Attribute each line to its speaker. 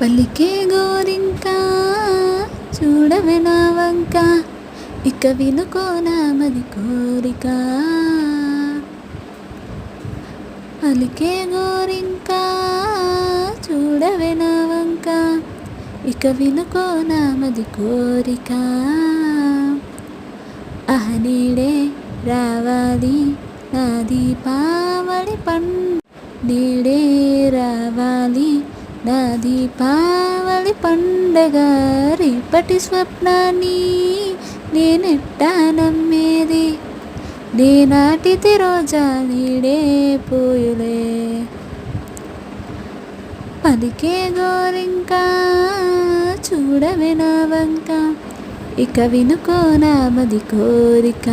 Speaker 1: పలికే గోరింక చూడవే నా వంక, ఇక వినుకో నామది కోరిక. పలికే గోరింక చూడవే నా వంక, ఇక వినుకో నామది కోరిక. అహనీడే రావాలి నా దీపావళి నేడే రావాలి నా దీపావళి పండగ. రేపటి స్వప్నాన్ని నేనెట్టా నమ్మేది, నేనాటిది రోజా నీడే పోయులే. పలికే గోరింక చూడవే నా వంక, ఇక వినుకో నామది కోరిక.